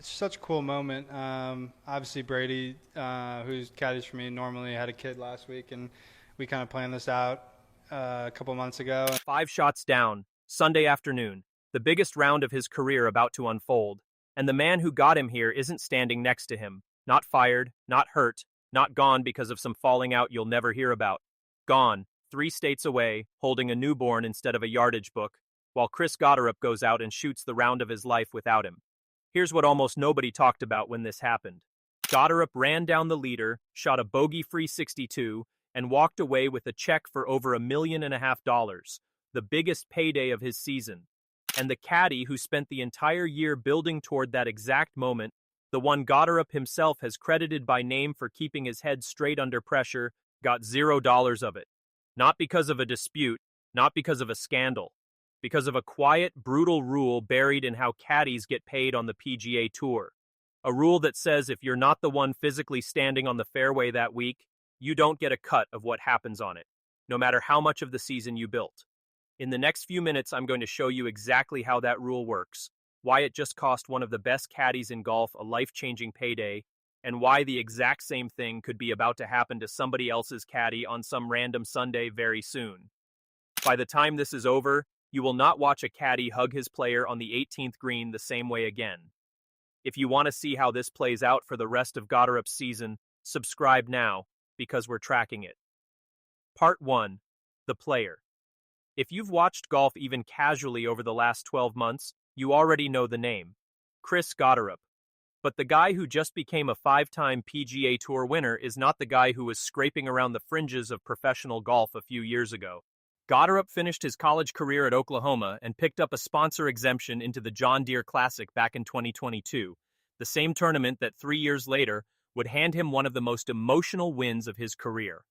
It's such a cool moment. Obviously, Brady, who's caddies for me, normally had a kid last week, and we kind of planned this out a couple months ago. 5 shots down, Sunday afternoon, the biggest round of his career about to unfold, and the man who got him here isn't standing next to him, not fired, not hurt, not gone because of some falling out you'll never hear about. Gone, 3 states away, holding a newborn instead of a yardage book, while Chris Gotterup goes out and shoots the round of his life without him. Here's what almost nobody talked about when this happened. Gotterup ran down the leader, shot a bogey-free 62, and walked away with a check for over $1.5 million, the biggest payday of his season. And the caddy who spent the entire year building toward that exact moment, the one Gotterup himself has credited by name for keeping his head straight under pressure, got $0 of it. Not because of a dispute, not because of a scandal, because of a quiet, brutal rule buried in how caddies get paid on the PGA Tour. A rule that says if you're not the one physically standing on the fairway that week, you don't get a cut of what happens on it, no matter how much of the season you built. In the next few minutes, I'm going to show you exactly how that rule works, why it just cost one of the best caddies in golf a life-changing payday, and why the exact same thing could be about to happen to somebody else's caddy on some random Sunday very soon. By the time this is over, you will not watch a caddy hug his player on the 18th green the same way again. If you want to see how this plays out for the rest of Gotterup's season, subscribe now, because we're tracking it. Part 1. The Player. If you've watched golf even casually over the last 12 months, you already know the name. Chris Gotterup. But the guy who just became a 5-time PGA Tour winner is not the guy who was scraping around the fringes of professional golf a few years ago. Gotterup finished his college career at Oklahoma and picked up a sponsor exemption into the John Deere Classic back in 2022, the same tournament that 3 years later would hand him one of the most emotional wins of his career.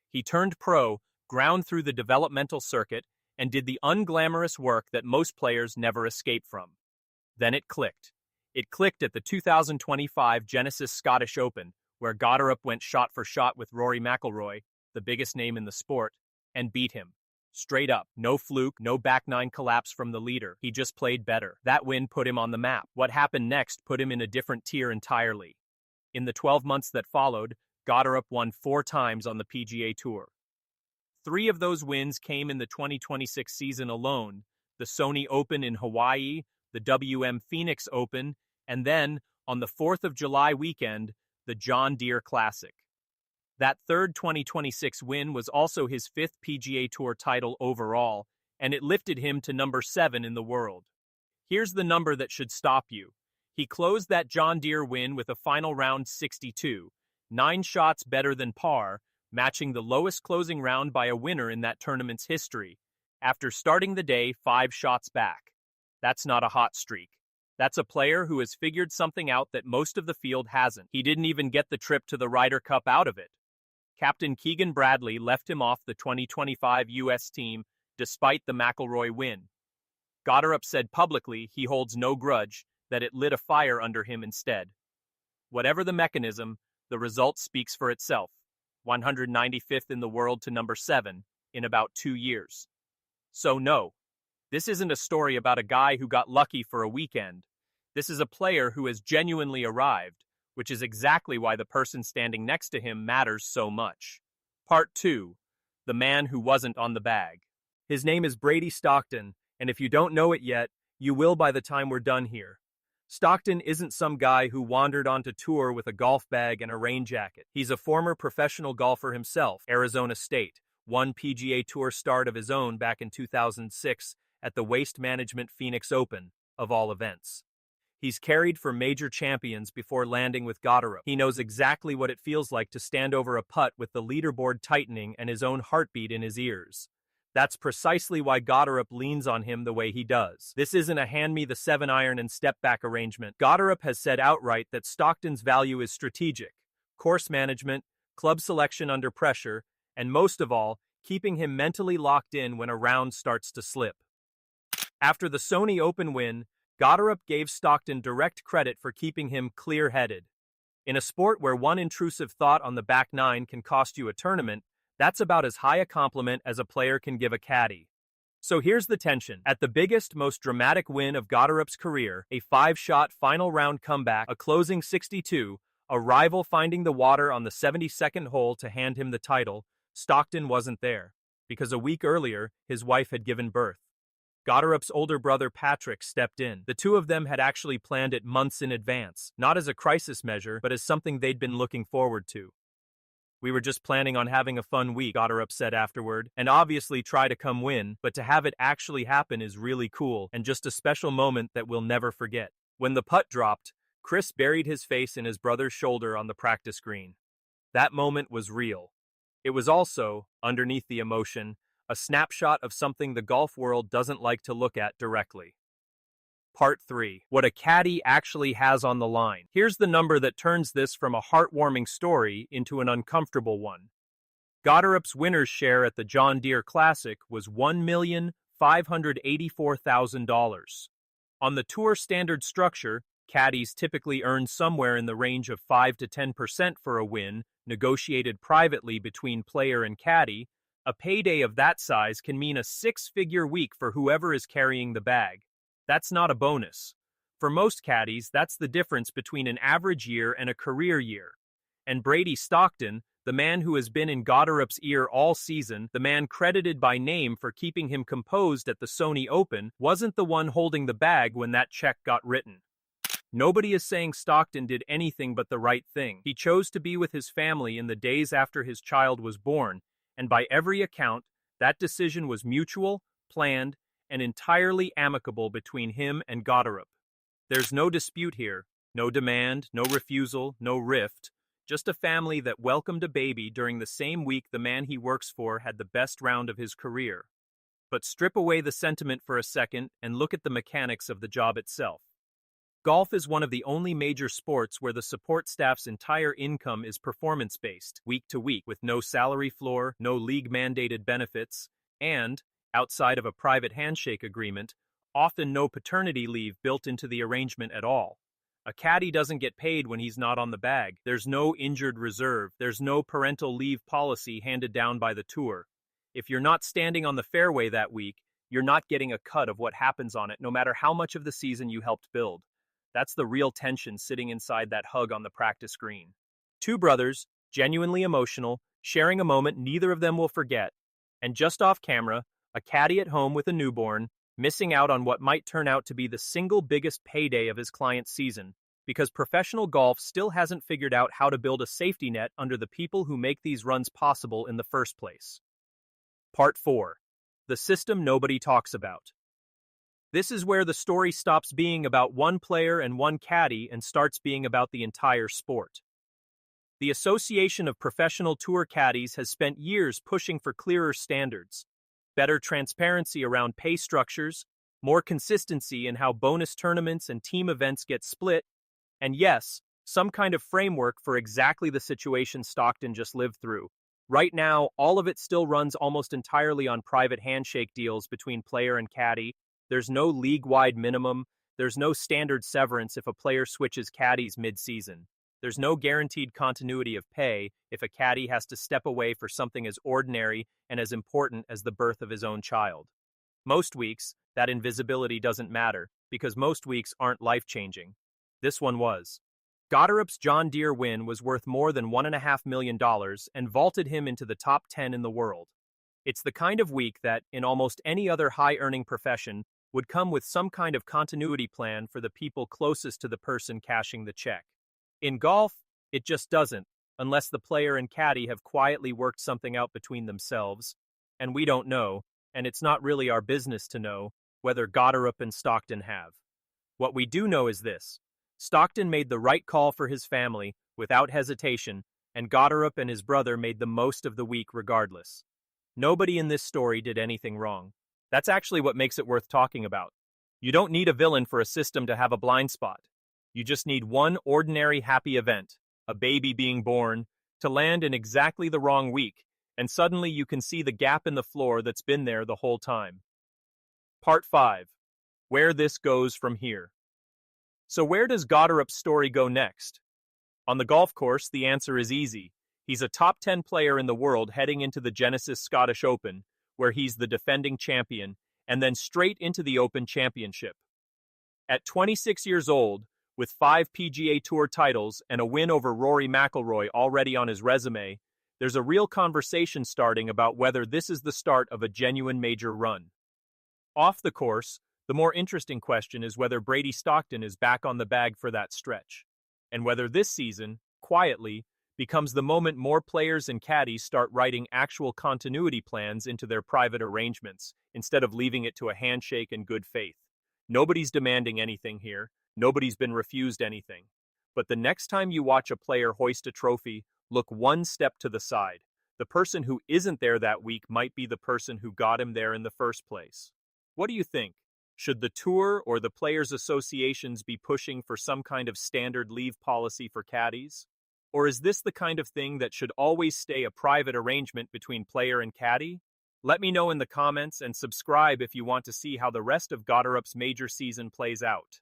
He turned pro, ground through the developmental circuit, and did the unglamorous work that most players never escape from. Then it clicked. It clicked at the 2025 Genesis Scottish Open, where Gotterup went shot for shot with Rory McIlroy, the biggest name in the sport, and beat him. Straight up, no fluke, no back nine collapse from the leader. He just played better. That win put him on the map. What happened next put him in a different tier entirely. In the 12 months that followed, Gotterup won 4 times on the PGA Tour. 3 of those wins came in the 2026 season alone, the Sony Open in Hawaii, the WM Phoenix Open, and then, on the 4th of July weekend, the John Deere Classic. That third 2026 win was also his 5th PGA Tour title overall, and it lifted him to number 7 in the world. Here's the number that should stop you. He closed that John Deere win with a final round 62, 9 shots better than par, matching the lowest closing round by a winner in that tournament's history, after starting the day 5 shots back. That's not a hot streak. That's a player who has figured something out that most of the field hasn't. He didn't even get the trip to the Ryder Cup out of it. Captain Keegan Bradley left him off the 2025 U.S. team despite the McIlroy win. Gotterup said publicly he holds no grudge, that it lit a fire under him instead. Whatever the mechanism, the result speaks for itself. 195th in the world to number 7 in about 2 years. So no, this isn't a story about a guy who got lucky for a weekend. This is a player who has genuinely arrived, which is exactly why the person standing next to him matters so much. Part 2. The Man Who Wasn't on the Bag. His name is Brady Stockton, and if you don't know it yet, you will by the time we're done here. Stockton isn't some guy who wandered onto tour with a golf bag and a rain jacket. He's a former professional golfer himself, Arizona State, won PGA Tour start of his own back in 2006 at the Waste Management Phoenix Open, of all events. He's carried for major champions before landing with Gotterup. He knows exactly what it feels like to stand over a putt with the leaderboard tightening and his own heartbeat in his ears. That's precisely why Gotterup leans on him the way he does. This isn't a hand-me-the-7-iron and step-back arrangement. Gotterup has said outright that Stockton's value is strategic, course management, club selection under pressure, and most of all, keeping him mentally locked in when a round starts to slip. After the Sony Open win, Gotterup gave Stockton direct credit for keeping him clear-headed. In a sport where one intrusive thought on the back nine can cost you a tournament, that's about as high a compliment as a player can give a caddy. So here's the tension. At the biggest, most dramatic win of Gotterup's career, a 5-shot final round comeback, a closing 62, a rival finding the water on the 72nd hole to hand him the title, Stockton wasn't there, because a week earlier, his wife had given birth. Gotterup's older brother Patrick stepped in. The two of them had actually planned it months in advance, not as a crisis measure, but as something they'd been looking forward to. "We were just planning on having a fun week," Gotterup said afterward, "and obviously try to come win, but to have it actually happen is really cool and just a special moment that we'll never forget." When the putt dropped, Chris buried his face in his brother's shoulder on the practice green. That moment was real. It was also, underneath the emotion, a snapshot of something the golf world doesn't like to look at directly. Part 3. What a caddy actually has on the line. Here's the number that turns this from a heartwarming story into an uncomfortable one. Gotterup's winner's share at the John Deere Classic was $1,584,000. On the tour standard structure, caddies typically earn somewhere in the range of 5 to 10% for a win, negotiated privately between player and caddy. A payday of that size can mean a 6-figure week for whoever is carrying the bag. That's not a bonus. For most caddies, that's the difference between an average year and a career year. And Brady Stockton, the man who has been in Gotterup's ear all season, the man credited by name for keeping him composed at the Sony Open, wasn't the one holding the bag when that check got written. Nobody is saying Stockton did anything but the right thing. He chose to be with his family in the days after his child was born, and by every account, that decision was mutual, planned, and entirely amicable between him and Gotterup. There's no dispute here, no demand, no refusal, no rift, just a family that welcomed a baby during the same week the man he works for had the best round of his career. But strip away the sentiment for a second and look at the mechanics of the job itself. Golf is one of the only major sports where the support staff's entire income is performance-based, week to week, with no salary floor, no league-mandated benefits, and, outside of a private handshake agreement, often no paternity leave built into the arrangement at all. A caddy doesn't get paid when he's not on the bag. There's no injured reserve. There's no parental leave policy handed down by the tour. If you're not standing on the fairway that week, you're not getting a cut of what happens on it, no matter how much of the season you helped build. That's the real tension sitting inside that hug on the practice green. Two brothers, genuinely emotional, sharing a moment neither of them will forget. And just off camera, a caddy at home with a newborn, missing out on what might turn out to be the single biggest payday of his client's season, because professional golf still hasn't figured out how to build a safety net under the people who make these runs possible in the first place. Part 4. The system nobody talks about. This is where the story stops being about one player and one caddy and starts being about the entire sport. The Association of Professional Tour Caddies has spent years pushing for clearer standards, better transparency around pay structures, more consistency in how bonus tournaments and team events get split, and yes, some kind of framework for exactly the situation Stockton just lived through. Right now, all of it still runs almost entirely on private handshake deals between player and caddy. There's no league-wide minimum. There's no standard severance if a player switches caddies mid-season. There's no guaranteed continuity of pay if a caddy has to step away for something as ordinary and as important as the birth of his own child. Most weeks, that invisibility doesn't matter, because most weeks aren't life-changing. This one was. Gotterup's John Deere win was worth more than $1.5 million and vaulted him into the top 10 in the world. It's the kind of week that, in almost any other high-earning profession, would come with some kind of continuity plan for the people closest to the person cashing the check. In golf, it just doesn't, unless the player and caddy have quietly worked something out between themselves, and we don't know, and it's not really our business to know, whether Gotterup and Stockton have. What we do know is this: Stockton made the right call for his family, without hesitation, and Gotterup and his brother made the most of the week regardless. Nobody in this story did anything wrong. That's actually what makes it worth talking about. You don't need a villain for a system to have a blind spot. You just need one ordinary happy event, a baby being born, to land in exactly the wrong week, and suddenly you can see the gap in the floor that's been there the whole time. Part 5. Where this goes from here. So where does Gotterup's story go next? On the golf course, the answer is easy. He's a top 10 player in the world heading into the Genesis Scottish Open, where he's the defending champion, and then straight into the Open Championship. At 26 years old, with 5 PGA Tour titles and a win over Rory McIlroy already on his resume, there's a real conversation starting about whether this is the start of a genuine major run. Off the course, the more interesting question is whether Brady Stockton is back on the bag for that stretch, and whether this season, quietly, becomes the moment more players and caddies start writing actual continuity plans into their private arrangements, instead of leaving it to a handshake and good faith. Nobody's demanding anything here. Nobody's been refused anything. But the next time you watch a player hoist a trophy, look one step to the side. The person who isn't there that week might be the person who got him there in the first place. What do you think? Should the tour or the players' associations be pushing for some kind of standard leave policy for caddies? Or is this the kind of thing that should always stay a private arrangement between player and caddy? Let me know in the comments and subscribe if you want to see how the rest of Gotterup's major season plays out.